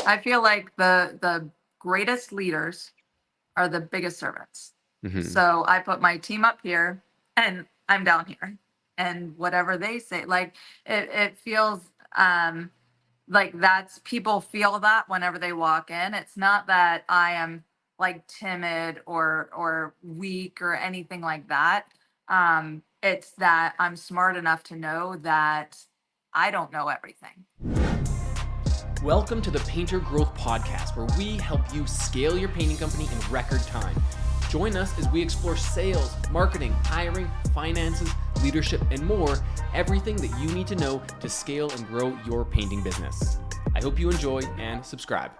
I feel like the greatest leaders are the biggest servants. Hmm. So I put my team up here and I'm down here. And whatever they say, like it feels um like that's people feel that whenever they walk in. It's not that I am like timid or weak or anything like that. It's that I'm smart enough to know that I don't know everything. Welcome to the Painter Growth Podcast, where we help you scale your painting company in record time. Join us as we explore sales, marketing, hiring, finances, leadership, and more, everything that you need to know to scale and grow your painting business. I hope you enjoy and subscribe.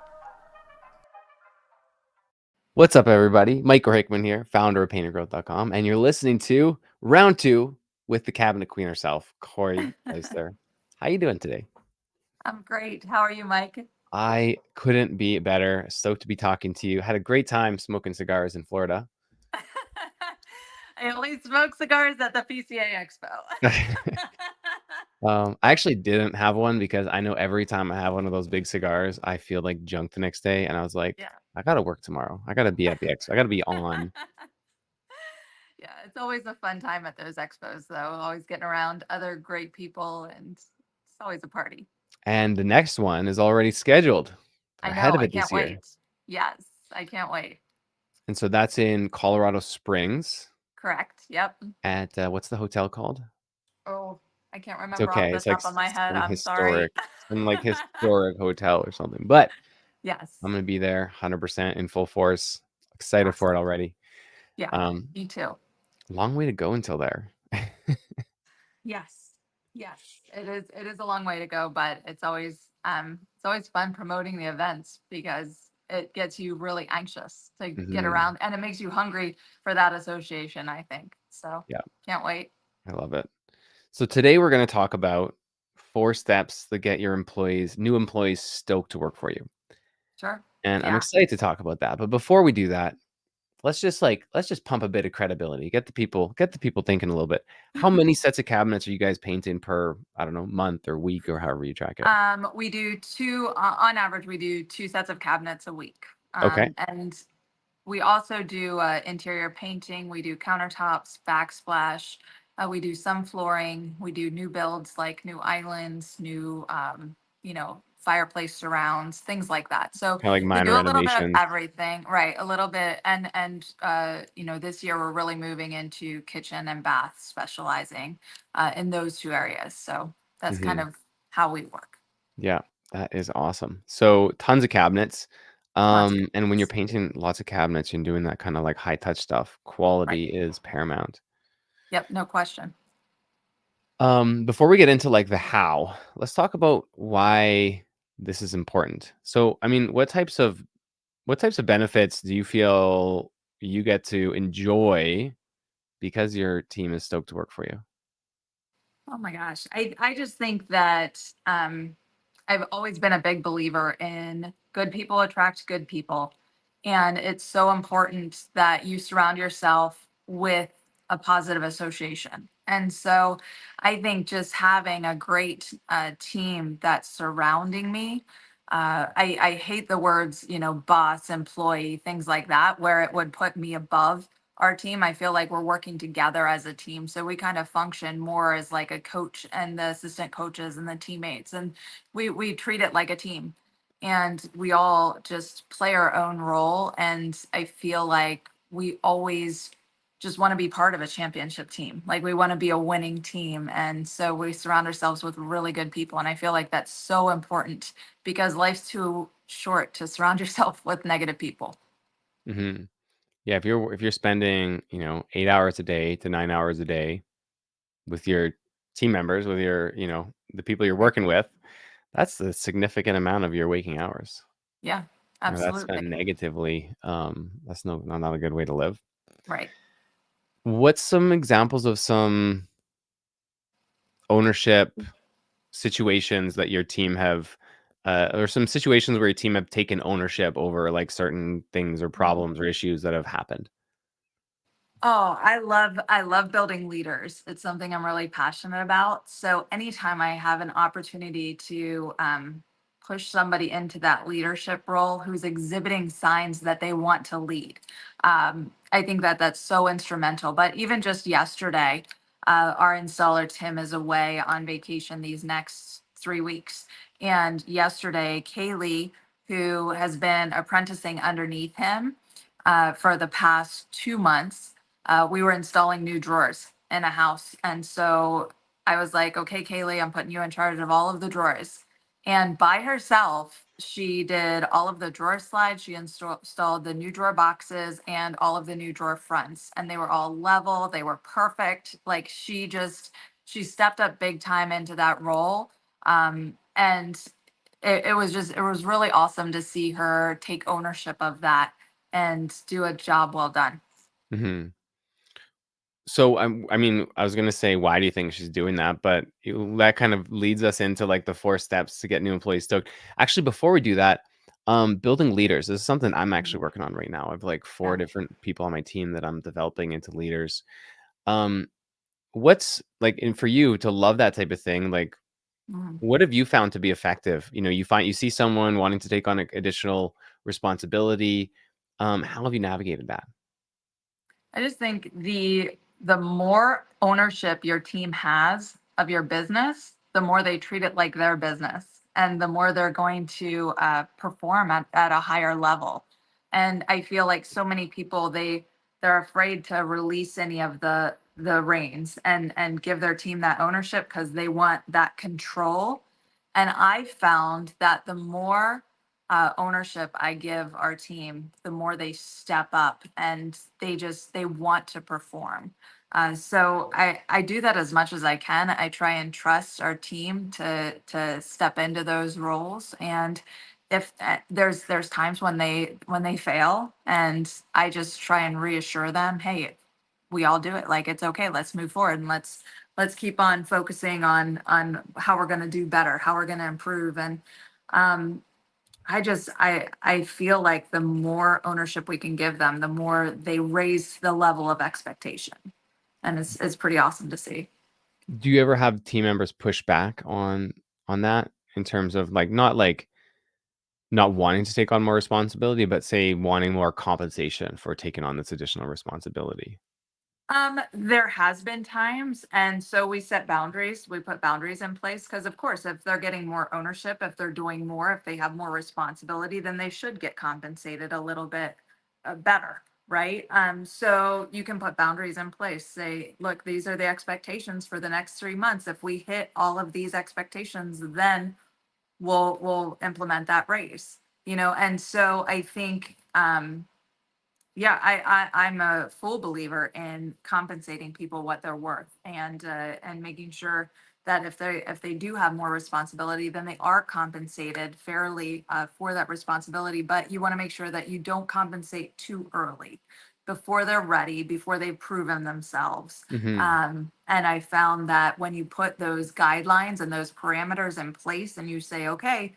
What's up, everybody? Michael Hickman here, founder of paintergrowth.com, and you're listening to round two with the cabinet queen herself, Corrie Leister. How you doing today? I'm great. How are you, Mike? I couldn't be better. Stoked to be talking to you. Had a great time smoking cigars in Florida. I only smoke cigars at the PCA Expo. I actually didn't have one because I know every time I have one of those big cigars, I feel like junk the next day. And I was like, Yeah. I gotta work tomorrow. I gotta be at the expo. I gotta be on. Yeah, it's always a fun time at those expos, though. Always getting around other great people, and it's always a party. And the next one is already scheduled. They're I ahead know. of I it can't this year. wait. Yes, I can't wait. And so that's in Colorado Springs Correct. Yep. at what's the hotel called? Oh, I can't It's remember off okay. the It's like top of my head. I'm sorry. some like historic hotel or something. But I'm Yes. gonna be there 100% in full force. Excited for it Awesome. already. Yeah, Um, me too. long way to go until there. Yes. Yes. It is a long way to go, but it's always fun promoting the events because it gets you really anxious to get Hmm. around and it makes you hungry for that association, I think. So Yeah, can't wait. I love it. So today we're going to talk about 4 steps that get your new employees stoked to work for you. Sure. And I'm Yeah. excited to talk about that. But before we do that, let's just pump a bit of credibility. Get the people thinking a little bit. How many sets of cabinets are you guys painting per, I don't know, month or week or however you track it? We do two on average, we do two sets of cabinets a week. Okay. And we also do interior painting. We do countertops, backsplash. We do some flooring. We do new builds like new islands, new, fireplace surrounds, things like that. So Kind of like we minor do a little bit of renovations. everything, right? A little bit, and this year we're really moving into kitchen and bath, specializing in those two areas. So that's kind Hmm. of how we work. Yeah, that is awesome. So tons of cabinets. Lots of And when you're cabinets. painting lots of cabinets and doing that kind of like high touch stuff, Right. quality is paramount. Yep. No question. Before we get into like the how, let's talk about why this is important. So, I mean, what types of benefits do you feel you get to enjoy because your team is stoked to work for you? Oh my gosh. I just think that I've always been a big believer in good people attract good people. And it's so important that you surround yourself with a positive association. And so I think just having a great team that's surrounding me. I hate the words, boss, employee, things like that, where it would put me above our team. I feel like we're working together as a team. So we kind of function more as like a coach and the assistant coaches and the teammates. And we treat it like a team. And we all just play our own role. And I feel like we always just want to be part of a championship team. Like we want to be a winning team. And so we surround ourselves with really good people. And I feel like that's so important because life's too short to surround yourself with negative people. Hmm. Yeah, if you're spending, 8 hours a day to 9 hours a day with your team members, with the people you're Right. working with, that's a significant amount of your waking hours. Yeah, That's spent absolutely. negatively. That's not a good way to live. Right. What's some examples of some ownership situations that your team have, or some situations where your team have taken ownership over like certain things or Mhm. problems or issues that have happened? Oh, I love building leaders. It's something I'm really passionate about. So anytime I have an opportunity to push somebody into that leadership role who's exhibiting signs that they want to lead. I think that that's so instrumental. But even just yesterday, our installer Tim is away on vacation these next 3 weeks. And yesterday, Kaylee, who has been apprenticing underneath him for the past 2 months, we were installing new drawers in a house. And so I was like, okay, Kaylee, I'm putting you in charge of all of the drawers. And by herself, she did all of the drawer slides. She installed the new drawer boxes and all of the new drawer fronts. And they were all level. They were perfect. Like she stepped up big time into that role. And it was really awesome to see her take ownership of that and do a job well done. Hmm. So I mean, I was gonna say, why do you think she's doing that? But that kind of leads us into like the 4 steps to get new employees stoked. Actually, before we do that, building leaders. This is something I'm actually working on right now. I have like four Yeah. different people on my team that I'm developing into leaders. Um, what's like, and for you to love that type of thing, like, Mhm. what have you found to be effective? You see someone wanting to take on additional responsibility. How have you navigated that? I just think the more ownership your team has of your business, the more they treat it like their business, and the more they're going to perform at a higher level. And I feel like so many people they're afraid to release any of the reins and give their team that ownership because they want that control. And I found that the more ownership I give our team, the more they step up and they want to perform. So I do that as much as I can. I try and trust our team to step into those roles. And if there's times when they fail, and I just try and reassure them, hey, we all do it. Like it's okay. Let's move forward and let's keep on focusing on how we're going to do better, how we're going to improve. And um, I feel like the more ownership we can give them, the more they raise the level of expectation. And it's pretty awesome to see. Do you ever have team members push back on that in terms of like not wanting to take on more responsibility, but say wanting more compensation for taking on this additional responsibility? There has been times, and so we set boundaries. We put boundaries in place because, of course, if they're getting more ownership, if they're doing more, if they have more responsibility, then they should get compensated a little bit better, right? So you can put boundaries in place. Say, look, these are the expectations for the next 3 months. If we hit all of these expectations, then we'll implement that raise. And so I think yeah, I'm a full believer in compensating people what they're worth, and making sure that if they do have more responsibility, then they are compensated fairly for that responsibility. But you want to make sure that you don't compensate too early, before they're ready, before they've proven themselves. Mhm. And I found that when you put those guidelines and those parameters in place, and you say, okay,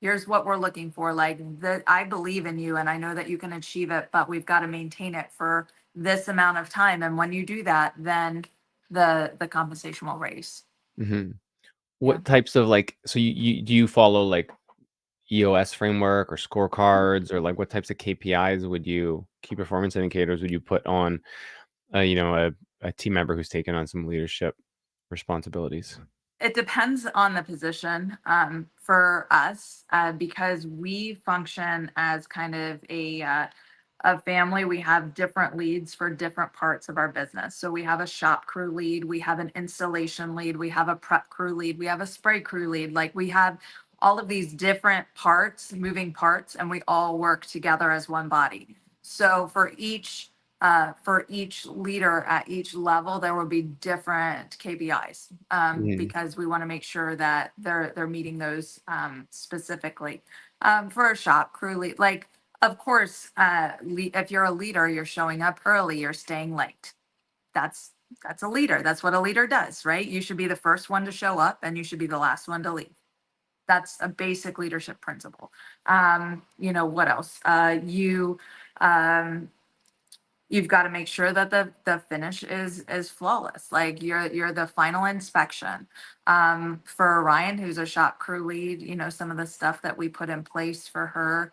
here's what we're looking for. Like that, I believe in you and I know that you can achieve it, but we've got to maintain it for this amount of time. And when you do that, then the compensation will raise. Mhm. Yeah. What types of so you do you follow like EOS framework or scorecards, or like what types of KPIs would you key performance indicators would you put on a team member who's taken on some leadership responsibilities? It depends on the position for us because we function as kind of a family. We have different leads for different parts of our business. So we have a shop crew lead, we have an installation lead, we have a prep crew lead, we have a spray crew lead. Like we have all of these different parts, moving parts, and we all work together as one body. So for each leader at each level, there will be different KPIs Mhm. because we want to make sure that they're meeting those specifically. For a shop crew lead, like of course, if you're a leader, you're showing up early, you're staying late. That's that's a leader. That's what a leader does, right? You should be the first one to show up, and you should be the last one to leave. That's a basic leadership principle. What else? Um, you've got to make sure that the finish is flawless. Like you're the final inspection. For Ryan, who's a shop crew lead, some of the stuff that we put in place for her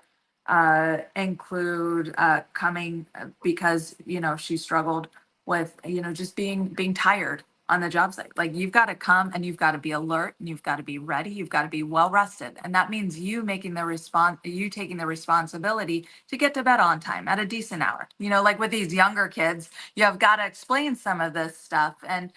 include coming because she struggled with just being tired on the job site. Like you've got to come and you've got to be alert and you've got to be ready. You've got to be well rested. And that means you taking the responsibility to get to bed on time at a decent hour. Like with these younger kids, you have got to explain some of this stuff. And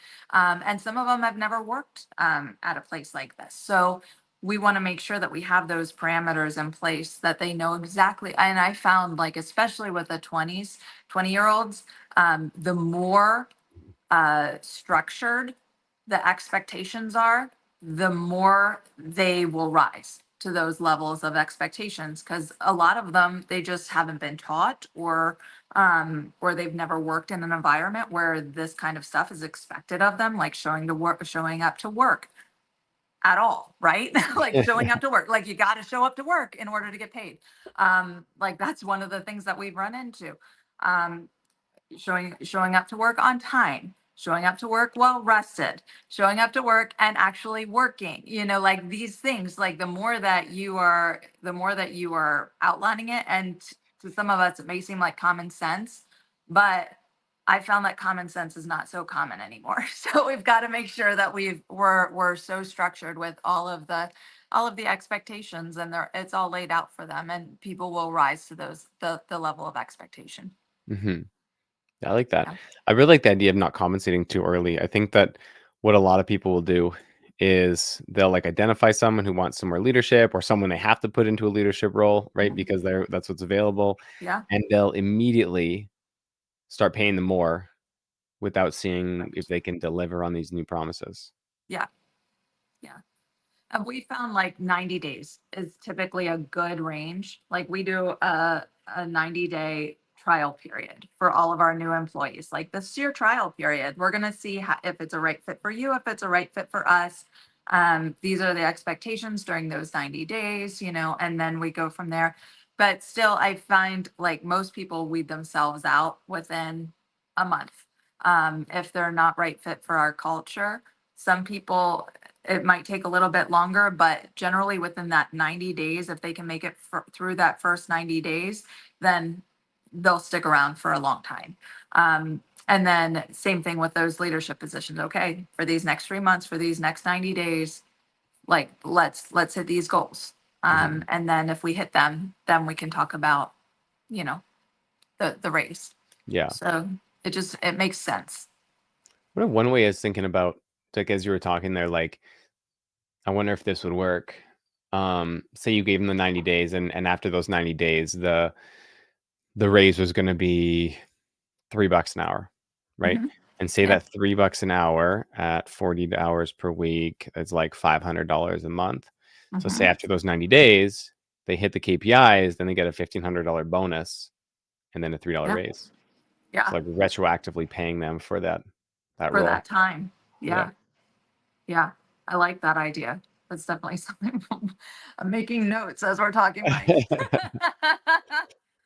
some of them have never worked at a place like this. So we want to make sure that we have those parameters in place that they know exactly. And I found, like, especially with the 20-year-olds, the more structured the expectations are, the more they will rise to those levels of expectations. Because a lot of them, they just haven't been taught, or they've never worked in an environment where this kind of stuff is expected of them, like showing up to work at all, right? Like showing up to work, like you got to show up to work in order to get paid. Like that's one of the things that we've run into. Um, showing up to work on time, showing up to work well rested, showing up to work and actually working, like these things. Like the more that you are outlining it, and to some of us it may seem like common sense, but I found that common sense is not so common anymore. So we've got to make sure that we're so structured with all of the expectations, and it's all laid out for them, and people will rise to the level of expectation. Hmm. I like that. Yeah. I really like the idea of not compensating too early. I think that what a lot of people will do is they'll like identify someone who wants some more leadership or someone they have to put into a leadership role, right? Mhm. Because that's what's available. Yeah. And they'll immediately start paying them more without seeing if Right. they can deliver on these new promises. Yeah. Yeah. And we found like 90 days is typically a good range. Like we do a 90-day trial period for all of our new employees. Like this is your trial period. We're going to see if it's a right fit for you, if it's a right fit for us. These are the expectations during those 90 days, and then we go from there. But still, I find like most people weed themselves out within a month. If they're not right fit for our culture, some people, it might take a little bit longer, but generally within that 90 days, if they can make it through that first 90 days, then they'll stick around for a long time. And then same thing with those leadership positions. Okay, for these next 3 months, for these next 90 days, like let's hit these goals. Mhm. And then if we hit them, then we can talk about, you know, the race. Yeah. So it makes sense. What if one way is thinking about, like, as you were talking there, like, I wonder if this would work. Say you gave them the 90 days, and after those 90 days, the raise was going to be $3 an hour, right? Mhm. And say Yeah. that $3 an hour at 40 hours per week is like $500 a month. So say Mhm. after those 90 days, they hit the KPIs, then they get a $1,500 bonus and then a $3 Yeah. raise. So Yeah. like retroactively paying them for that For role. that time. Yeah. Yeah. Yeah, I like that idea. That's definitely something I'm making notes as we're talking, Mike.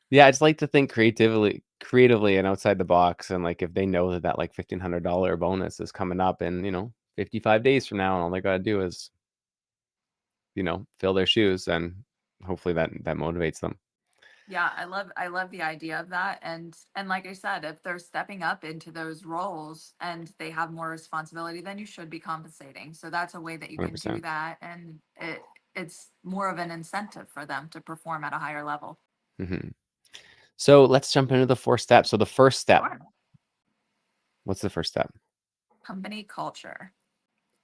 Yeah, I just like to think creatively and outside the box. And like if they know that like $1,500 bonus is coming up in, 55 days from now, and all they gotta do is, fill their shoes, and hopefully that motivates them. Yeah, I love the idea of that. And like I said, if they're stepping up into those roles and they have more responsibility, then you should be compensating. So that's a way that you can do 100%. that. And it's more of an incentive for them to perform at a higher level. Hmm. So let's jump into the 4 steps. So the first step, Sure. what's the first step? Company culture.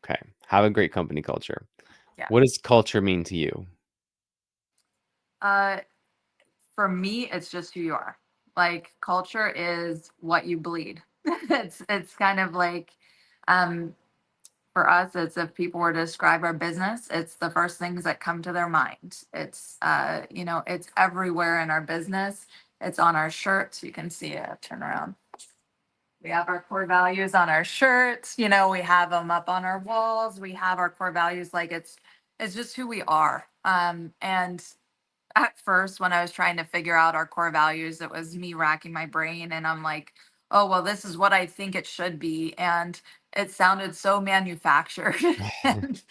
Okay. Have a great company culture. Yeah. What does culture mean to you? Uh for me, it's just who you are. Like culture is what you bleed. It's kind of like um for us, it's if people were to describe our business, it's the first things that come to their mind. It's everywhere in our business. It's on our shirts. You can see it. Turn around. We have our core values on our shirts. We have them up on our walls. We have our core values. Like it's just who we are. And at first when I was trying to figure out our core values, it was me racking my brain and I'm like, oh, well, this is what I think it should be. And it sounded so manufactured. And,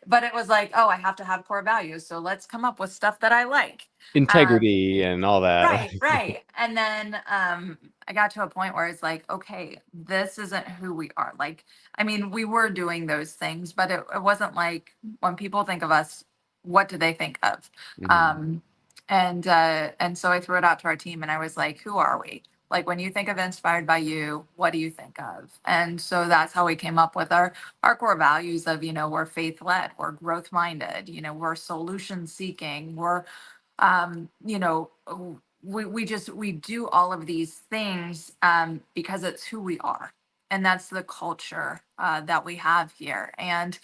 but it was like, oh, I have to have core values. So let's come up with stuff that I like. Um, Integrity and all that. right, right. And then I got to a point where it's like, okay, this isn't who we are. Like, I mean, we were doing those things, but it wasn't like when people think of us, what do they think of? Mhm. Um, and so I threw it out to our team and I was like, who are we? Like when you think of inspired by you, what do you think of? And so that's how we came up with our core values of, we're faith led, we're growth minded, we're solution seeking, we're we do all of these things because it's who we are, and that's the culture that we have here. And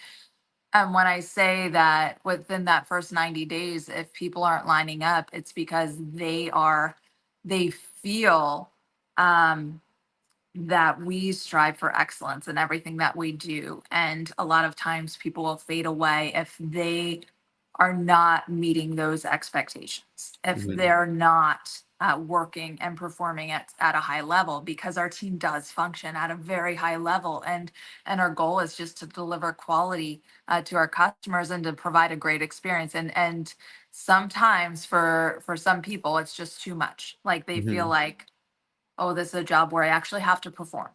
when I say that within that first 90 days, if people aren't lining up, it's because they feel um, that we strive for excellence in everything that we do. And a lot of times people will fade away if they are not meeting those expectations, if Mhm. they're not working and performing at a high level, because our team does function at a very high level. And our goal is just to deliver quality to our customers and to provide a great experience. And sometimes for some people, it's just too much. Like they feel Mhm. like, oh, this is a job where I actually have to perform.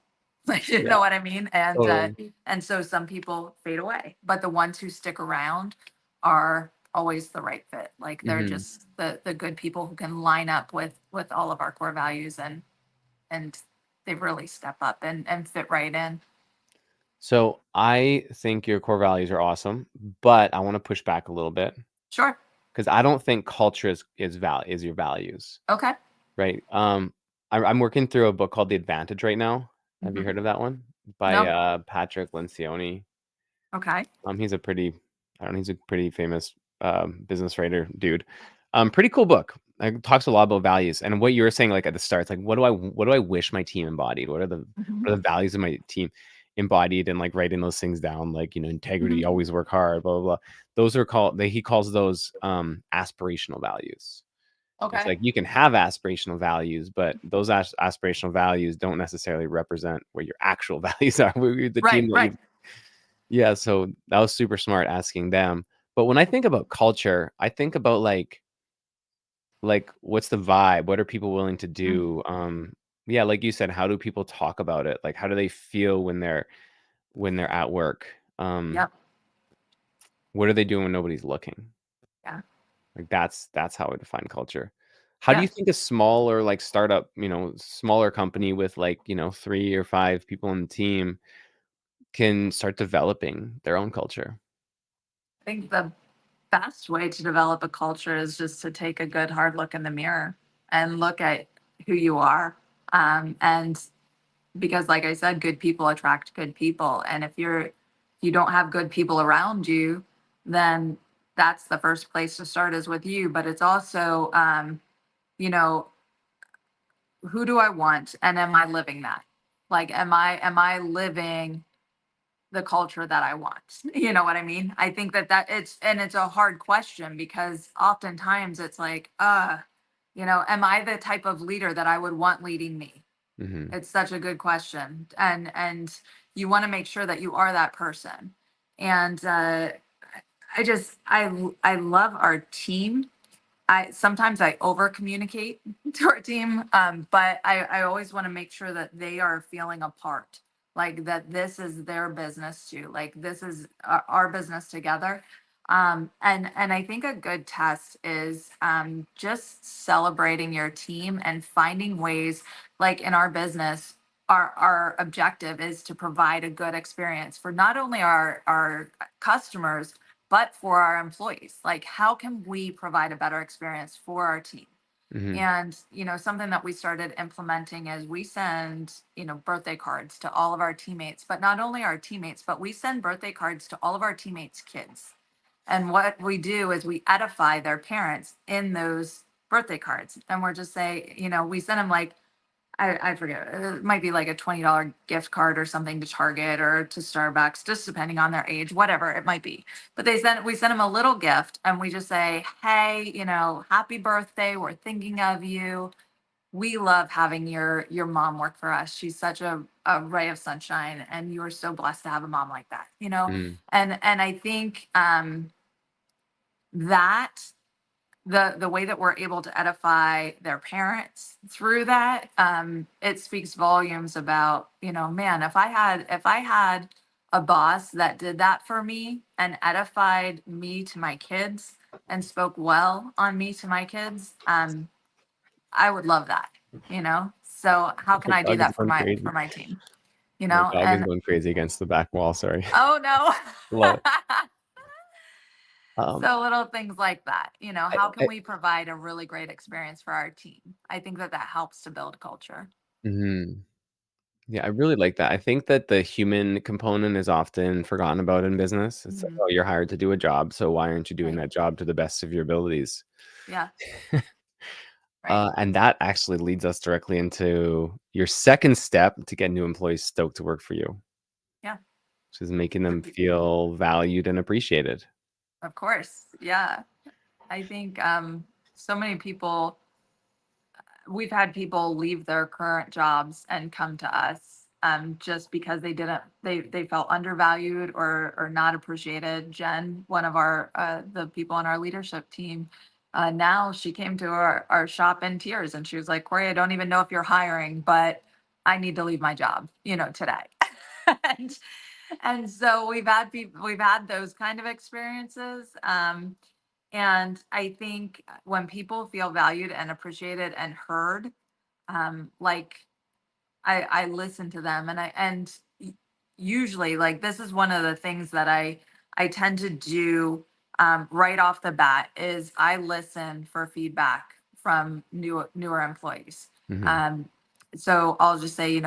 Like, you Yeah, know what I mean? totally. And so some people fade away, but the ones who stick around are always the right fit. Like they're Mhm. just the good people who can line up with all of our core values and they really step up and fit right in. So I think your core values are awesome, but I want to push back a little bit Sure. because I don't think culture is your values, Okay. right? I'm working through a book called The Advantage right now. Have you Hmm. heard of that one? By No. Patrick Lencioni. Okay. He's a pretty, I don't know, he's a pretty famous business writer dude. Pretty cool book. It talks a lot about values and what you were saying, like at the start, it's like what do I wish my team embodied? Hmm. What are the values of my team embodied, and like writing those things down, like integrity, Hmm. always work hard, blah blah blah. Those are he calls those aspirational values. It's Okay. like you can have aspirational values, but those aspirational values don't necessarily represent what your actual values are. The Right. team that Right. you Yeah, so that was super smart asking them. But when I think about culture, I think about what's the vibe? What are people willing to Mhm. do? Yeah, like you said, how do people talk about it? Like how do they feel when they're at work? Um, Yep. what are they doing when nobody's looking? Yeah. Like that's how I define culture. How do Yeah. you think a smaller like startup, smaller company with 3 or 5 people on the team can start developing their own culture? I think the best way to develop a culture is just to take a good hard look in the mirror and look at who you are. And because like I said, good people attract good people. And if you don't have good people around you, then that's the first place to start is with you. But it's also you know, who do I want and am I living that? Like am I living the culture that I want? You know what I mean? I think that it's a hard question because oftentimes it's like, am I the type of leader that I would want leading me? Mhm. It's such a good question. And you want to make sure that you are that person. And I love our team. I sometimes I over communicate to our team, but I always want to make sure that they are feeling a part, like that this is their business too, like this is our business together. And I think a good test is just celebrating your team and finding ways, like in our business, our objective is to provide a good experience for not only our customers but for our employees. Like, how can we provide a better experience for our team? Mhm. And, something that we started implementing is we send, birthday cards to all of our teammates, but not only our teammates, but we send birthday cards to all of our teammates' kids. And what we do is we edify their parents in those birthday cards. And we're just say, we send them like, I forget. It might be like a $20 gift card or something to Target or to Starbucks, just depending on their age, whatever it might be. But we send them a little gift and we just say, hey, happy birthday. We're thinking of you. We love having your mom work for us. She's such a ray of sunshine, and you are so blessed to have a mom like that. Mm, And I think that the way that we're able to edify their parents through that, it speaks volumes about, man, if I had a boss that did that for me and edified me to my kids and spoke well on me to my kids, I would love that, so how can my I do dog is that for going my crazy. for my team, My dog is and going crazy against the back wall. Sorry. oh no. Love it. Um, So little things like that, I, how can I, we provide a really great experience for our team? I think that helps to build culture. mhm. Yeah, I really like that. I think that the human component is often forgotten about in business. It's like, Mhm. oh, you're hired to do a job, so why aren't you doing Right. that job to the best of your abilities? Yeah. Right. And that actually leads us directly into your second step to get new employees stoked to work for you, Yeah. which is making them To feel valued and appreciated. Of course. Yeah. I think so many people, we've had people leave their current jobs and come to us just because they felt undervalued or not appreciated. Jen, one of our the people on our leadership team, now she came to our shop in tears and she was like, Corey, I don't even know if you're hiring, but I need to leave my job, today. and and so we've had those kind of experiences. And I think when people feel valued and appreciated and heard, like I listen to them, usually, like, this is one of the things that I tend to do right off the bat is I listen for feedback from newer employees. Mhm, Um, so I'll just say,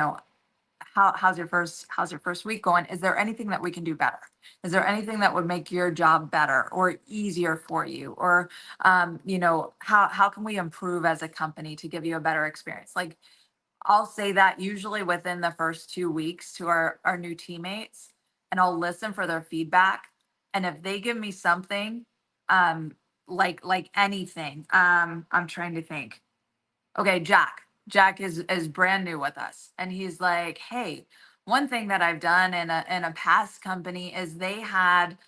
how's your first week going? Is there anything that we can do better? Is there anything that would make your job better or easier for you? Or how can we improve as a company to give you a better experience? Like, I'll say that usually within the first 2 weeks to our new teammates, and I'll listen for their feedback. And if they give me something, um, like anything, I'm trying to think. Okay, Jack. Jack is brand new with us, and he's like, "Hey, one thing that I've done in a past company is they had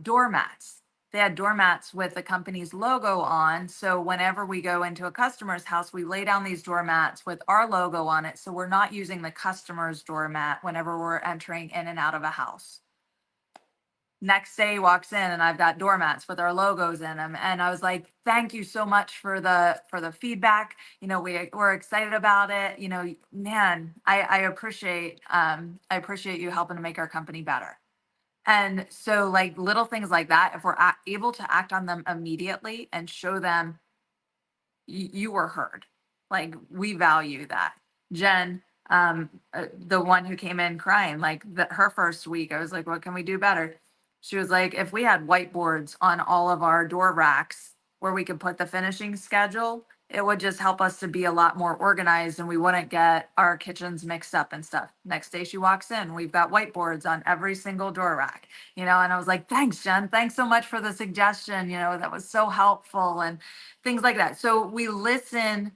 doormats. They had doormats with the company's logo on. So whenever we go into a customer's house, we lay down these doormats with our logo on it. So we're not using the customer's doormat whenever we're entering in and out of a house." Next day he walks in and I've got doormats with our logos in them. And I was like, thank you so much for the feedback. We're excited about it. Man, I appreciate you helping to make our company better. And so, like, little things like that, if we're able to act on them immediately and show them you were heard. Like, we value that. Jen, the one who came in crying, like, her first week, I was like, what can we do better? She was like, if we had whiteboards on all of our door racks where we could put the finishing schedule, it would just help us to be a lot more organized and we wouldn't get our kitchens mixed up and stuff. Next day she walks in, we've got whiteboards on every single door rack, and I was like, thanks, Jen. Thanks so much for the suggestion. That was so helpful. And things like that. So we listen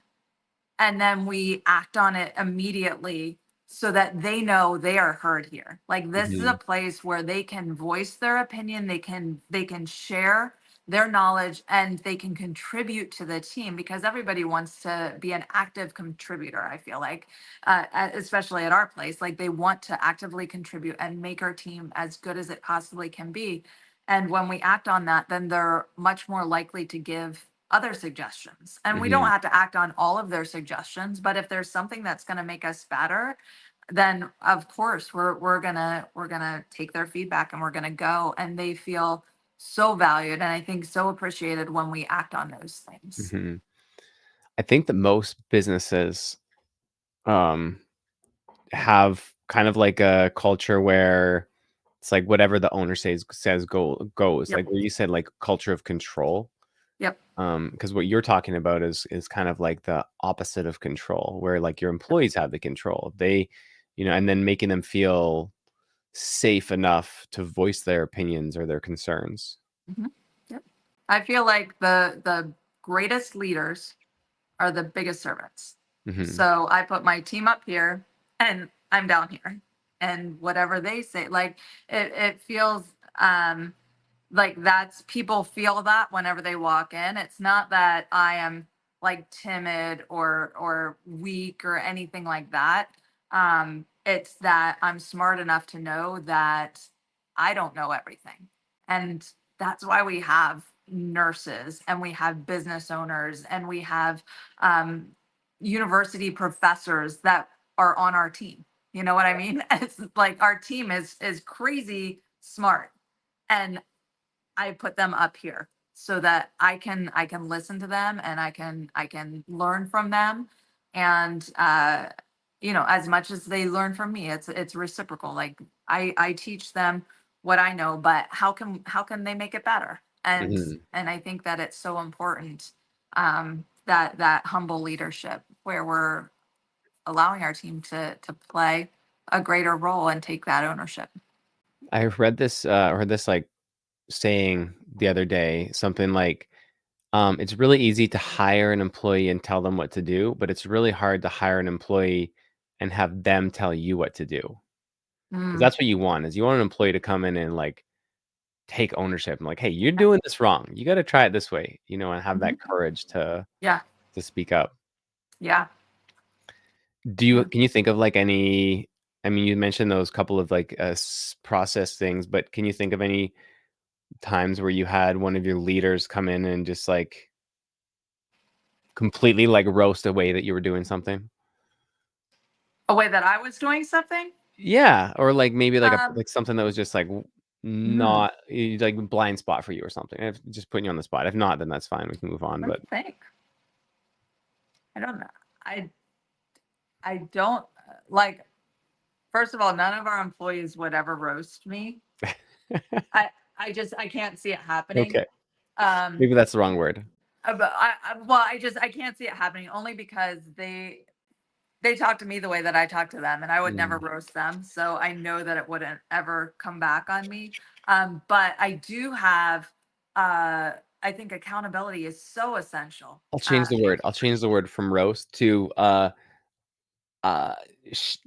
and then we act on it immediately so that they know they are heard here. Like, this is a mhm, place where they can voice their opinion, they can share their knowledge and they can contribute to the team because everybody wants to be an active contributor. I feel like, especially at our place, like, they want to actively contribute and make our team as good as it possibly can be. And when we act on that, then they're much more likely to give other suggestions. And we don't mhm, have to act on all of their suggestions, but if there's something that's going to make us better, then of course we're going to take their feedback and we're going to go, and they feel so valued and I think so appreciated when we act on those things. mhm. I think that most businesses um, have kind of like a culture where it's like whatever the owner says goes. Yep. Like where you said, like culture of control. Yep. Because what you're talking about is kind of like the opposite of control, where like your employees have the control. They, and then making them feel safe enough to voice their opinions or their concerns. Mhm. Yep. I feel like the greatest leaders are the biggest servants. Hmm. So I put my team up here and I'm down here. And whatever they say, like it feels like that's people feel that whenever they walk in. It's not that I am like timid or weak or anything like that. It's that I'm smart enough to know that I don't know everything. And that's why we have nurses and we have business owners and we have um, university professors that are on our team. You know what I mean? It's like our team is crazy smart, and I put them up here so that I can listen to them and I can learn from them, and as much as they learn from me, it's reciprocal. Like I teach them what I know, but how can they make it better? And Hmm. and I think that it's so important, that humble leadership where we're allowing our team to play a greater role and take that ownership. I heard this like saying the other day, something like, it's really easy to hire an employee and tell them what to do, but it's really hard to hire an employee and have them tell you what to do. Because Mm, that's what you want, is you want an employee to come in and like take ownership and like, hey, you're doing this wrong. You got to try it this way, and have that mhm. courage Yeah, to speak up. yeah, Do you yeah. can you think of like any, I mean, you mentioned those couple of like process things, but can you think of any times where you had one of your leaders come in and just like completely like roast a way that you were doing something? A way that I was doing something. Yeah, or like maybe like Um, like something that was just like hmm, not like blind spot for you or something. If just putting you on the spot. If not, then that's fine. We can move on. let me But think. I don't know. I I don't like. First of all, none of our employees would ever roast me. I I can't see it happening. okay, Um, maybe that's the wrong word. but I can't see it happening only because they talk to me the way that I talk to them, and I would never Mm. roast them. So I know that it wouldn't ever come back on me. But I do have, I think accountability is so essential. I'll change the word. I'll change the word from roast to uh sh-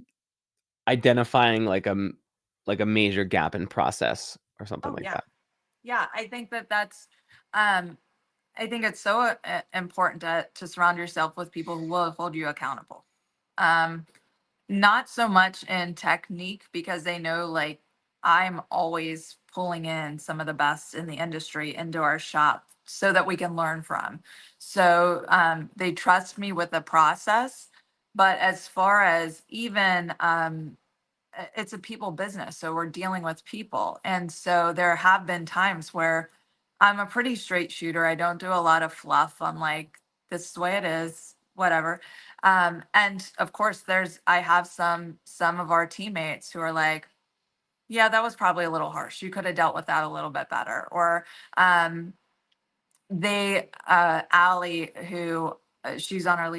identifying like a major gap in process or something Oh like yeah, that. yeah. I think that's, um, I think it's so important to surround yourself with people who will hold you accountable. Um, Not so much in technique because they know like I'm always pulling in some of the best in the industry into our shop so that we can learn from. So they trust me with the process. But as far as even it's a people business, so we're dealing with people. And so there have been times where I'm a pretty straight shooter. I don't do a lot of fluff. I'm like, this is the way it is, whatever. And of course, I have some of our teammates who are like, yeah, that was probably a little harsh. You could have dealt with that a little bit better. Or um, they Allie, who she's on our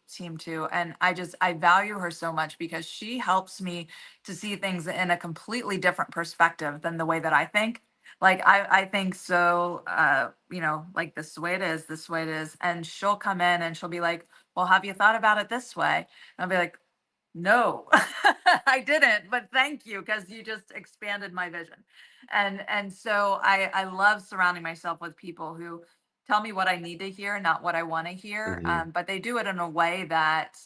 team too, and I value her so much because she helps me to see things in a completely different perspective than the way that I think. Like I think so, like this is the way it is, this is the way it is, and she'll come in and she'll be like, well, have you thought about it this way? And I'll be like, no, I didn't, but thank you because you just expanded my vision. And so I love surrounding myself with people who tell me what I need to hear, not what I want to hear. Hmm. But they do it in a way that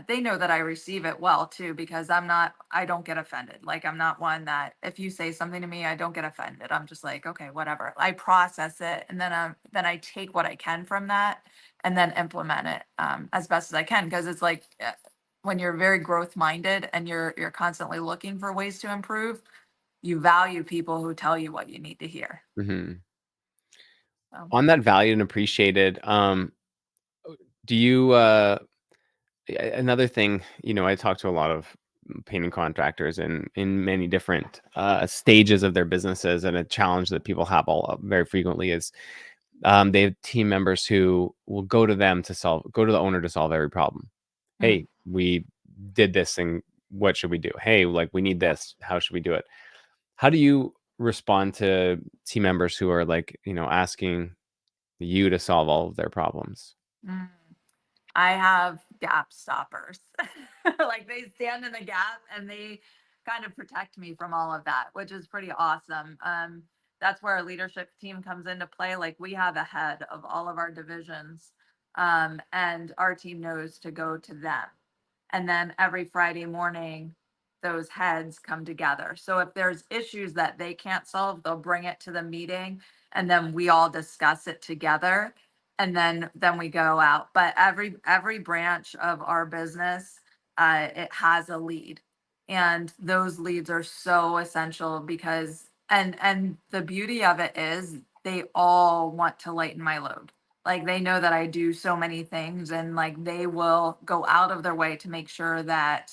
they know that I receive it well too, because I don't get offended. Like I'm not one that if you say something to me, I don't get offended. I'm just like, okay, whatever. I process it, and then I take what I can from that and then implement it as best as I can. Because it's like when you're very growth minded and you're constantly looking for ways to improve, you value people who tell you what you need to hear. Hmm. So, On that valued and appreciated, do you another thing, I talk to a lot of painting contractors in many different stages of their businesses, and a challenge that people have all very frequently is they have team members who will go to the owner to solve every problem. Mm, Hey, we did this thing. What should we do? Hey, like we need this. How should we do it? How do you respond to team members who are like, asking you to solve all of their problems? mm. I have gap stoppers. Like they stand in the gap and they kind of protect me from all of that, which is pretty awesome. That's where our leadership team comes into play. Like we have a head of all of our divisions, and our team knows to go to them. And then every Friday morning, those heads come together. So if there's issues that they can't solve, they'll bring it to the meeting and then we all discuss it together and then we go out. But every branch of our business, it has a lead, and those leads are so essential because and the beauty of it is they all want to lighten my load. Like they know that I do so many things, and like they will go out of their way to make sure that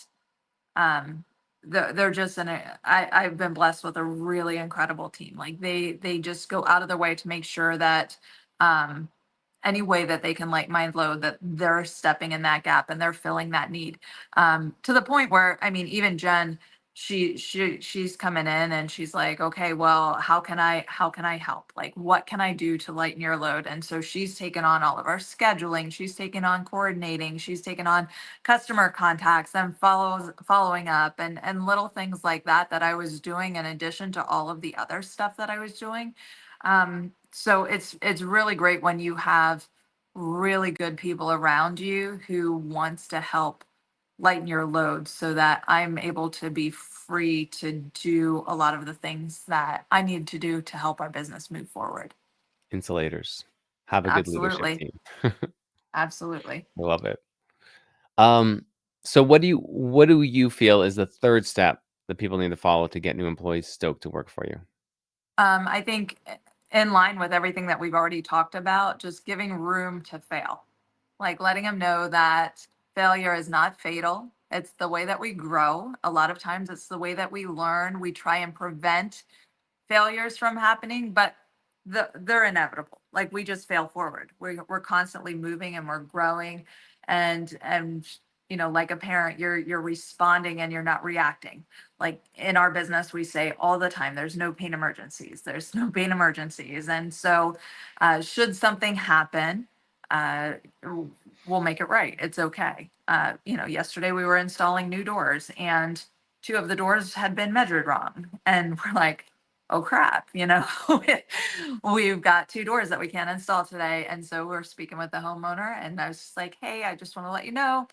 um they're just I've been blessed with a really incredible team. Like they just go out of their way to make sure that um any way that they can light my load, that they're stepping in that gap and they're filling that need, to the point where I mean even Jen, she's coming in and she's like, okay, well, how can I help, like what can I do to lighten your load? And so she's taken on all of our scheduling, she's taken on coordinating, she's taken on customer contacts and following up and little things like that that I was doing in addition to all of the other stuff that I was doing. So it's really great when you have really good people around you who wants to help lighten your load so that I'm able to be free to do a lot of the things that I need to do to help our business move forward. Insulators. Have a good leadership Absolutely. team. Absolutely. I love it. So what do you feel is the third step that people need to follow to get new employees stoked to work for you? I think in line with everything that we've already talked about, just giving room to fail, like letting them know that failure is not fatal. It's the way that we grow. A lot of times it's the way that we learn. We try and prevent failures from happening, but they're inevitable. Like we just fail forward. We're constantly moving and we're growing, and like a parent, you're responding and you're not reacting. Like in our business, we say all the time, there's no pain emergencies. There's no pain emergencies, and so should something happen, uh, we'll make it right. It's okay. Yesterday we were installing new doors and two of the doors had been measured wrong, and we're like, oh crap, we've got two doors that we can't install today. And so we're speaking with the homeowner and I was just like, hey, I just want to let you know,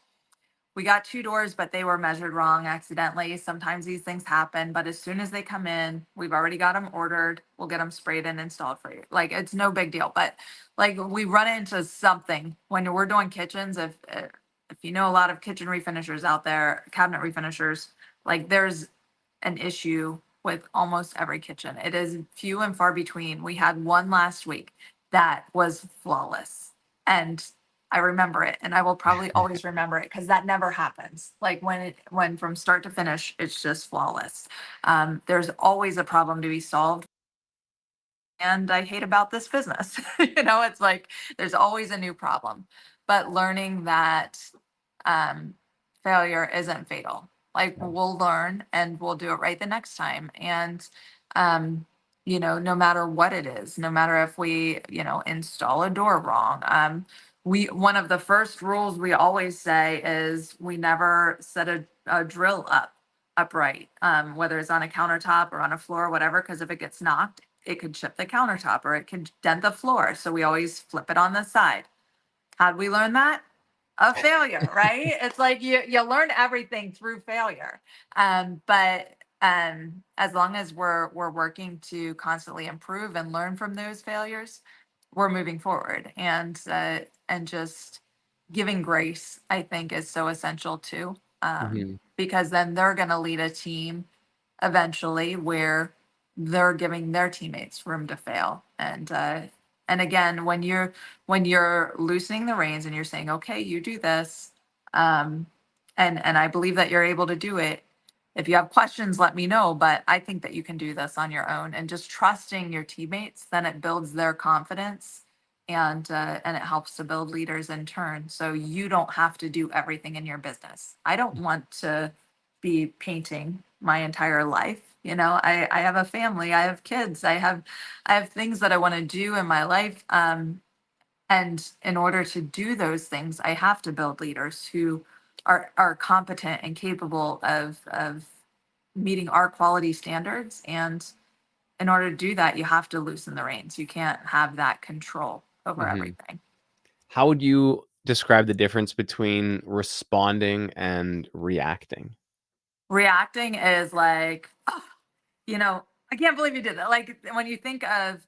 we got two doors, but they were measured wrong accidentally. Sometimes these things happen, but as soon as they come in, we've already got them ordered. We'll get them sprayed and installed for you. Like it's no big deal. But like we run into something when we're doing kitchens. If you know a lot of kitchen refinishers out there, cabinet refinishers, like there's an issue with almost every kitchen. It is few and far between. We had one last week that was flawless. And I remember it and I will probably always remember it because that never happens. Like when from start to finish, it's just flawless. There's always a problem to be solved. And I hate about this business. It's like there's always a new problem. But learning that um, failure isn't fatal. Like we'll learn and we'll do it right the next time. And no matter what it is, no matter if we, install a door wrong. We one of the first rules we always say is we never set a drill upright, whether it's on a countertop or on a floor, whatever, because if it gets knocked, it could chip the countertop or it could dent the floor. So we always flip it on the side. How'd we learn that? A failure, right? It's like you learn everything through failure. But as long as we're working to constantly improve and learn from those failures, we're moving forward. And just giving grace, I think, is so essential too. Mhm. Because then they're going to lead a team eventually where they're giving their teammates room to fail. And again, when you're loosening the reins and you're saying, okay, you do this, um, and I believe that you're able to do it. If you have questions, let me know. But I think that you can do this on your own, and just trusting your teammates, then it builds their confidence. and it helps to build leaders in turn. So you don't have to do everything in your business. I don't want to be painting my entire life. I have a family, I have kids, I have things that I want to do in my life. And in order to do those things, I have to build leaders who are competent and capable of meeting our quality standards. And in order to do that, you have to loosen the reins. You can't have that control over Hmm. everything. How would you describe the difference between responding and reacting? Reacting is like, oh, I can't believe you did that. Like when you think of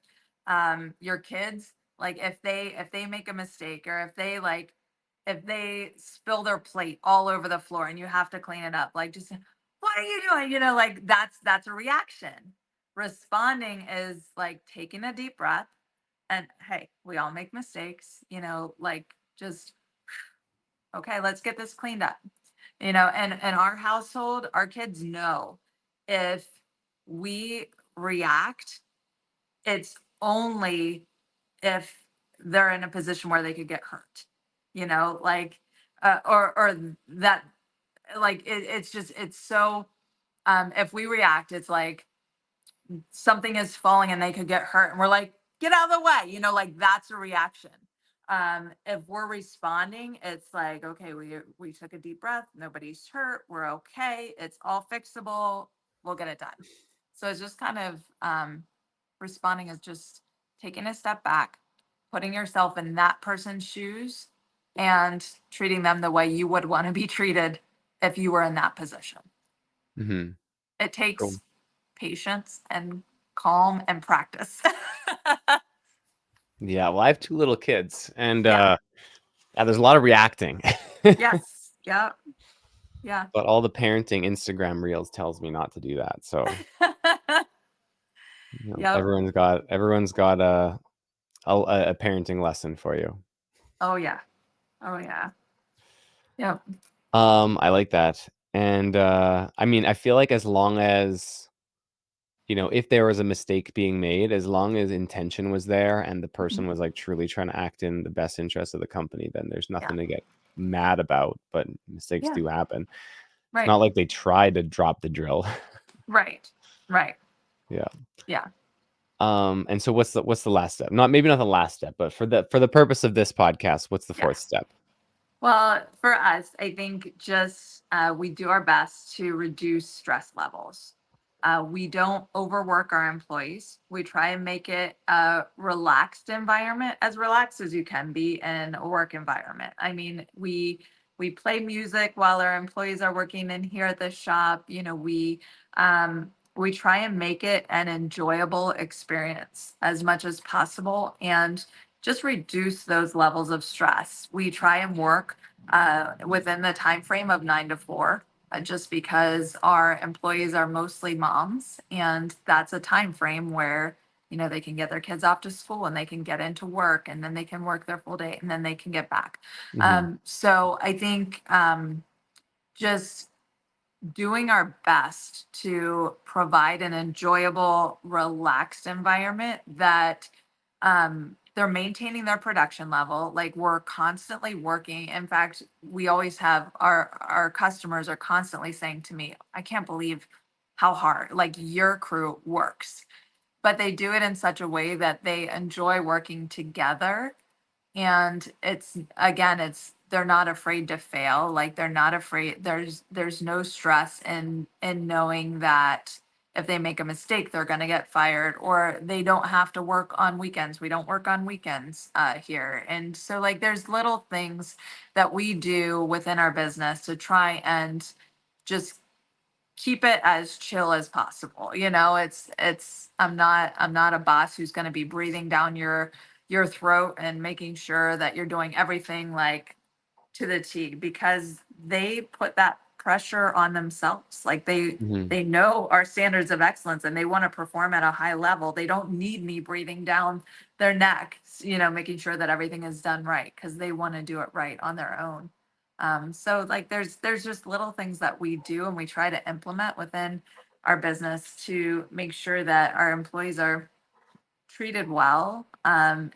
your kids, like if they make a mistake, or if they spill their plate all over the floor and you have to clean it up, like, just, what are you doing? Like that's a reaction. Responding is like taking a deep breath, and hey, we all make mistakes, like, just, okay, let's get this cleaned up. And in our household, our kids know, if we react, it's only if they're in a position where they could get hurt, like, or that, like, it's so, if we react, it's like something is falling and they could get hurt, and we're like, get out of the way, like, that's a reaction. If we're responding, it's like, okay, we took a deep breath, nobody's hurt, we're okay, it's all fixable, we'll get it done. So it's just kind of, responding is just taking a step back, putting yourself in that person's shoes, and treating them the way you would want to be treated if you were in that position. Hmm. It Cool. takes patience and calm and practice. Yeah, well, I have two little kids, and Yeah. yeah, there's a lot of reacting. Yes. Yeah. Yeah. But all the parenting Instagram reels tells me not to do that. So, Yep. everyone's got a parenting lesson for you. Oh yeah. Oh yeah. Yep. I like that. And I mean, I feel like as long as, if there was a mistake being made, as long as intention was there and the person Mhm. was like truly trying to act in the best interest of the company, then there's Yeah. nothing to get mad about. But mistakes Yeah. do happen. It's Right. not like they tried to drop the drill. Right. Right. Yeah. Yeah. And so what's the last step? Maybe not the last step, but for the purpose of this podcast, what's the fourth Yes. step? Well, for us, I think just we do our best to reduce stress levels. We don't overwork our employees. We try and make it a relaxed environment, as relaxed as you can be in a work environment. I mean, we play music while our employees are working in here at the shop. We try and make it an enjoyable experience as much as possible, and just reduce those levels of stress. We try and work within the time frame of 9 to 4, just because our employees are mostly moms, and that's a time frame where they can get their kids off to school and they can get into work, and then they can work their full day, and then they can get back. Hmm. So I think, just doing our best to provide an enjoyable, relaxed environment that, they're maintaining their production level. Like, we're constantly working. In fact, we always have our customers are constantly saying to me, I can't believe how hard like your crew works. But they do it in such a way that they enjoy working together, and it's, again, it's, they're not afraid to fail, like, they're not afraid, there's no stress in knowing that if they make a mistake they're going to get fired, or they don't have to work on weekends. We don't work on weekends here. And so, like, there's little things that we do within our business to try and just keep it as chill as possible. I'm not a boss who's going to be breathing down your throat and making sure that you're doing everything like to the T, because they put that pressure on themselves. Like, they Hmm. they know our standards of excellence and they want to perform at a high level. They don't need me breathing down their neck, making sure that everything is done right, because they want to do it right on their own. So, like, there's just little things that we do and we try to implement within our business to make sure that our employees are treated well. And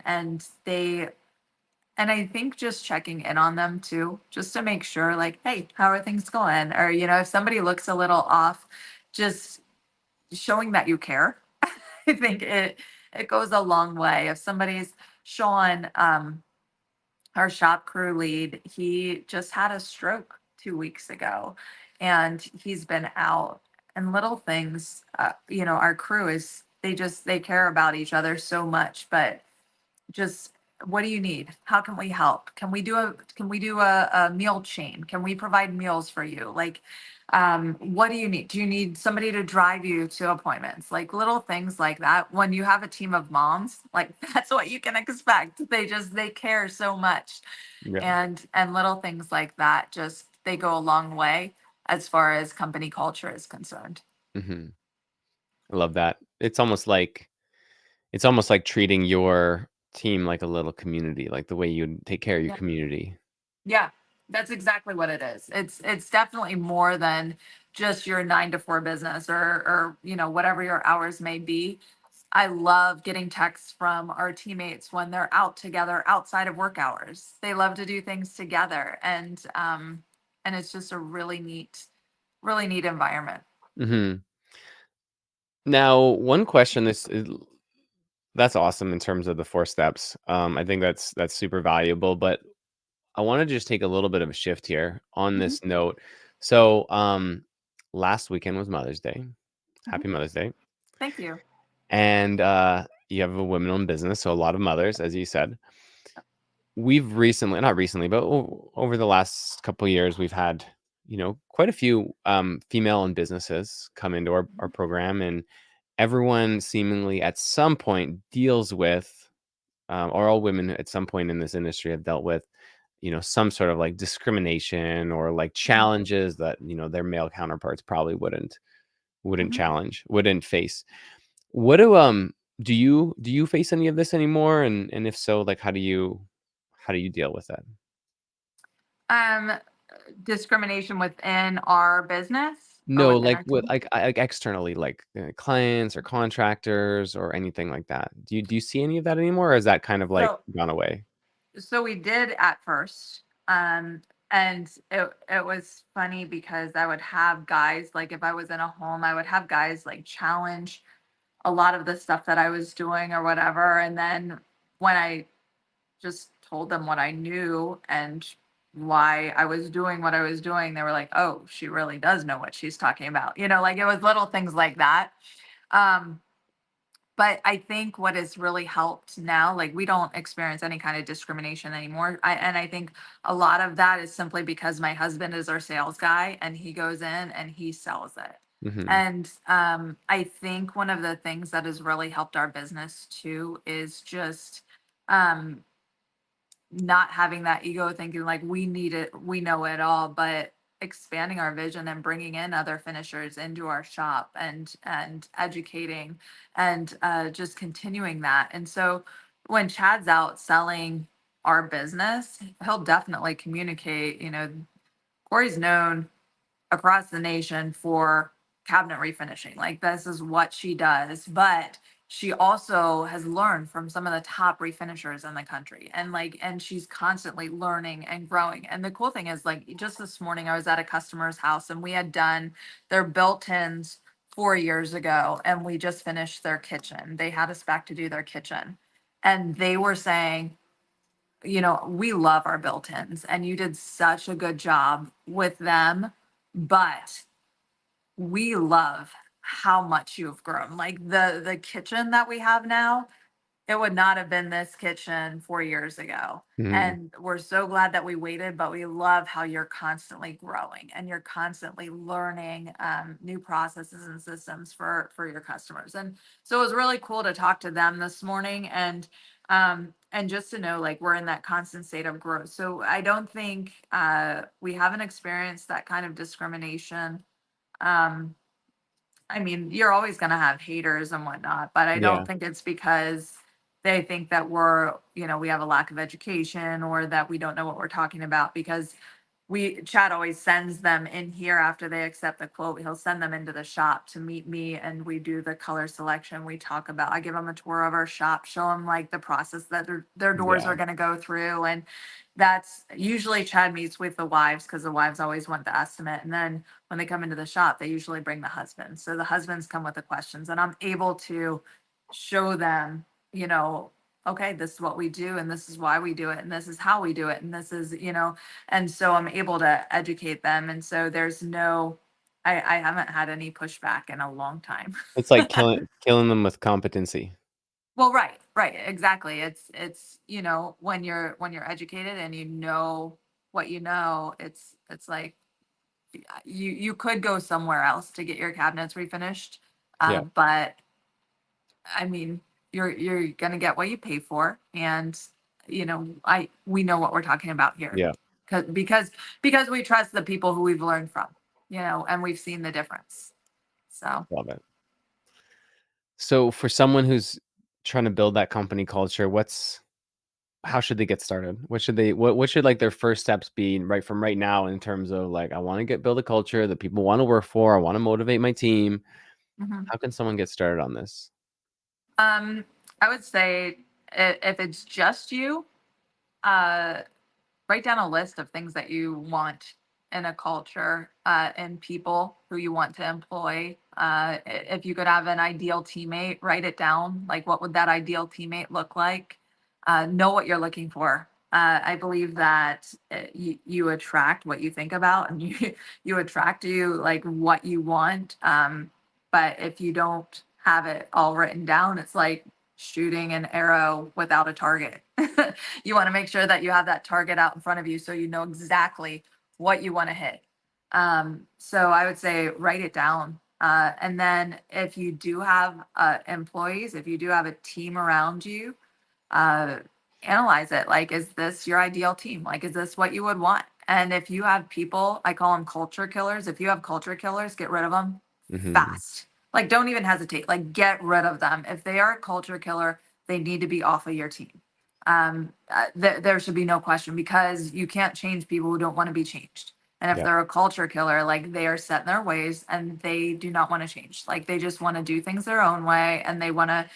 I think just checking in on them too, just to make sure, like, hey, how are things going? Or, if somebody looks a little off, just showing that you care. I think it goes a long way. If somebody's Sean, our shop crew lead, he just had a stroke 2 weeks ago, and he's been out. And little things, our crew is they care about each other so much, but just what do you need? How can we help? Can we do a meal chain? Can we provide meals for you? Like, what do you need? Do you need somebody to drive you to appointments? Like little things like that. When you have a team of moms, like that's what you can expect. They care so much. Yeah. And little things like that, just they go a long way as far as company culture is concerned. Hmm. I love that. It's almost like treating your team like a little community, like the way you take care of your Yeah. community. Yeah, that's exactly what it is. It's definitely more than just your 9 to 4 business, or whatever your hours may be. I love getting texts from our teammates when they're out together outside of work hours. They love to do things together, and it's just a really neat environment. Hmm. Now, one question, that's awesome in terms of the 4 steps. I think that's super valuable, but I want to just take a little bit of a shift here on Mhm, this note. So, last weekend was Mother's Day. mhm. Happy Mother's Day. Thank you. And you have a women-owned business, so a lot of mothers, as you said. We've recently, not recently, but over the last couple years, we've had, quite a few female-owned businesses come into our Mhm, program, and everyone seemingly at some point deals with, or all women at some point in this industry have dealt with, some sort of like discrimination or like mhm, challenges that, their male counterparts probably wouldn't mhm. challenge, wouldn't face. What do you face any of this anymore? And if so, like how do you deal with that? Um, Discrimination within our business or No, within like our with team. like externally, like clients or contractors or anything like that. Do you see any of that anymore, or is that kind of like So gone away? So we did at first. And it was funny because I would have guys, like if I was in a home, I would have guys like challenge a lot of the stuff that I was doing or whatever. And then when I just told them what I knew and why I was doing what I was doing, they were like, "Oh, she really does know what she's talking about." Like it was little things like that. Um, but I think what has really helped now, like we don't experience any kind of discrimination anymore. And I think a lot of that is simply because my husband is our sales guy and he goes in and he sells it. Hmm. And I think one of the things that has really helped our business too is just um, not having that ego thinking like we need it, we know it all, but expanding our vision and bringing in other finishers into our shop and educating and just continuing that. And so when Chad's out selling our business, he'll definitely communicate. Corey's known across the nation for cabinet refinishing. Like this is what she does, but she also has learned from some of the top refinishers in the country, and she's constantly learning and growing. And the cool thing is, like, just this morning I was at a customer's house and we had done their built-ins 4 years ago, and we just finished their kitchen. They had us back to do their kitchen, and they were saying, we love our built-ins and you did such a good job with them, but we love how much you've grown. Like the kitchen that we have now, it would not have been this kitchen 4 years ago. Hmm. And we're so glad that we waited, but we love how you're constantly growing and you're constantly learning new processes and systems for your customers. And so it was really cool to talk to them this morning, and just to know like we're in that constant state of growth. So I don't think we haven't experienced that kind of discrimination. Um, I mean, you're always going to have haters and whatnot, but I Yeah. don't think it's because they think that we have a lack of education or that we don't know what we're talking about, because Chad always sends them in here after they accept the quote. He'll send them into the shop to meet me, and we do the color selection. We talk about, I give them a tour of our shop, show them like the process that their doors Yeah. are going to go through. And that's usually Chad meets with the wives, because the wives always want the estimate. And then when they come into the shop, they usually bring the husbands. So the husbands come with the questions, and I'm able to show them, okay, this is what we do, and this is why we do it, and this is how we do it, and this is, and so I'm able to educate them. And so there's no, I haven't had any pushback in a long time. It's like killing them with competency. Well, right, exactly. It's, when you're educated and you know what you know, it's like you could go somewhere else to get your cabinets refinished. Yeah. But I mean, you're gonna get what you pay for, and we know what we're talking about here. Yeah. Because we trust the people who we've learned from, and we've seen the difference. So Love it. So for someone who's trying to build that company culture, how should they get started? What should like their first steps be right now in terms of like, I want to build a culture that people want to work for. I want to motivate my team. mhm. How can someone get started on this? um, I would say, if it's just you, uh, write down a list of things that you want in a culture, and people who you want to employ. If you could have an ideal teammate, write it down. Like, what would that ideal teammate look like? Know what you're looking for. I believe that you attract what you think about, and you attract like what you want. But if you don't have it all written down, it's like shooting an arrow without a target. You want to make sure that you have that target out in front of you, so you know exactly what you want to hit. So I would say write it down. And then if you do have employees, if you do have a team around you, uh, analyze it. Like, is this your ideal team? Like, is this what you would want? And if you have people, I call them culture killers. If you have culture killers, get rid of them Hmm. fast. Like, don't even hesitate. Like, get rid of them. If they are a culture killer, they need to be off of your team. There should be no question, because you can't change people who don't want to be changed. And if Yeah. they're a culture killer, like, they are set in their ways and they do not want to change. Like, they just want to do things their own way, and they want to,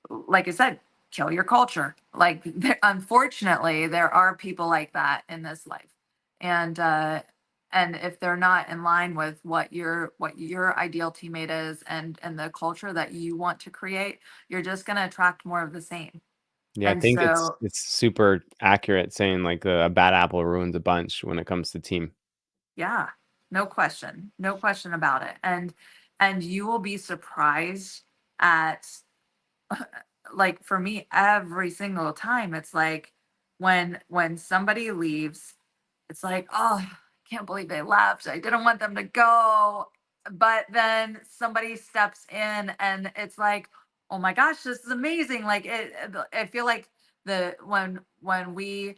like I said, kill your culture. Like, unfortunately, there are people like that in this life. And if they're not in line with what your ideal teammate is, and the culture that you want to create, you're just going to attract more of the same. Yeah, I And think it's so, it's super accurate saying like a bad apple ruins a bunch when it comes to team. yeah, no question about it. And you will be surprised at, like, for me, every single time, it's like, when somebody leaves, it's like, oh, I can't believe they left. I didn't want them to go. But then somebody steps in, and it's like, oh my gosh, this is amazing. Like, I feel like when we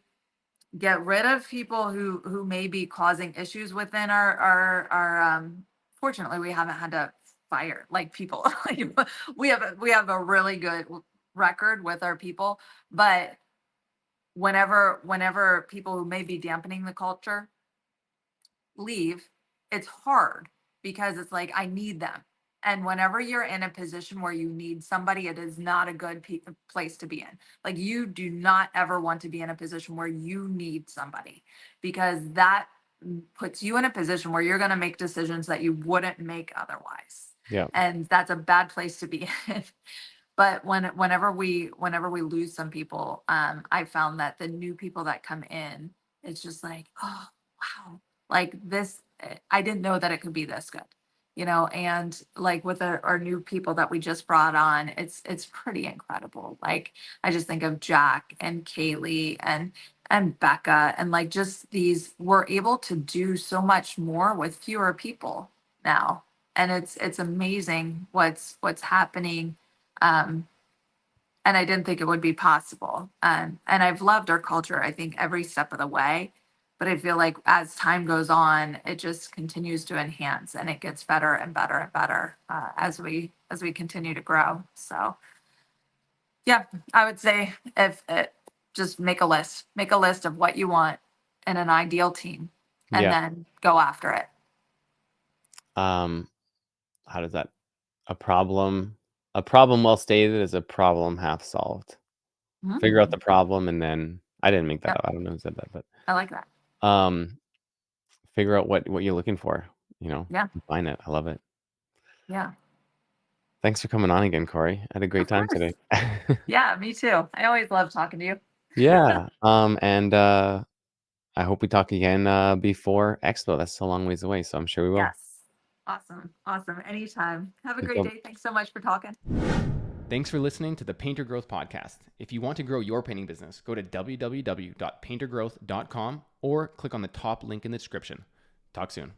get rid of people who may be causing issues within our fortunately, we haven't had to fire like people. Like, we have a really good record with our people. But whenever people who may be dampening the culture leave, it's hard, because it's like, I need them. And whenever you're in a position where you need somebody, it is not a good place to be in. Like, you do not ever want to be in a position where you need somebody, because that puts you in a position where you're going to make decisions that you wouldn't make otherwise. Yeah. And that's a bad place to be in. But whenever we lose some people, I found that the new people that come in, it's just like, oh wow, like this, I didn't know that it could be this good, and like with our new people that we just brought on, it's pretty incredible. Like, I just think of Jack and Kaylee and Becca, and like, just these, we're able to do so much more with fewer people now. And it's amazing what's happening. um, and I didn't think it would be possible. And I've loved our culture, I think, every step of the way. But I feel like as time goes on, it just continues to enhance, and it gets better and better and better, as we continue to grow. So yeah, I would say, if just make a list of what you want in an ideal team. and Yeah. then go after it. How does that, a problem well stated is a problem half solved. Figure out the Mm. problem and then, I didn't make that Yep, up. I don't know who said that, but I like that. um, figure out what you're looking for, Yeah, find it. I love it. yeah, Thanks for coming on again, Corey. I had a great of time course. today. Yeah, me too. I always love talking to you. Yeah. And I hope we talk again before Expo. That's a long ways away, so I'm sure we will. Yes. Awesome. Awesome. Anytime. Have a Good great job. day. Thanks so much for talking. Thanks for listening to the Painter Growth Podcast. If you want to grow your painting business, go to www.paintergrowth.com or click on the top link in the description. Talk soon.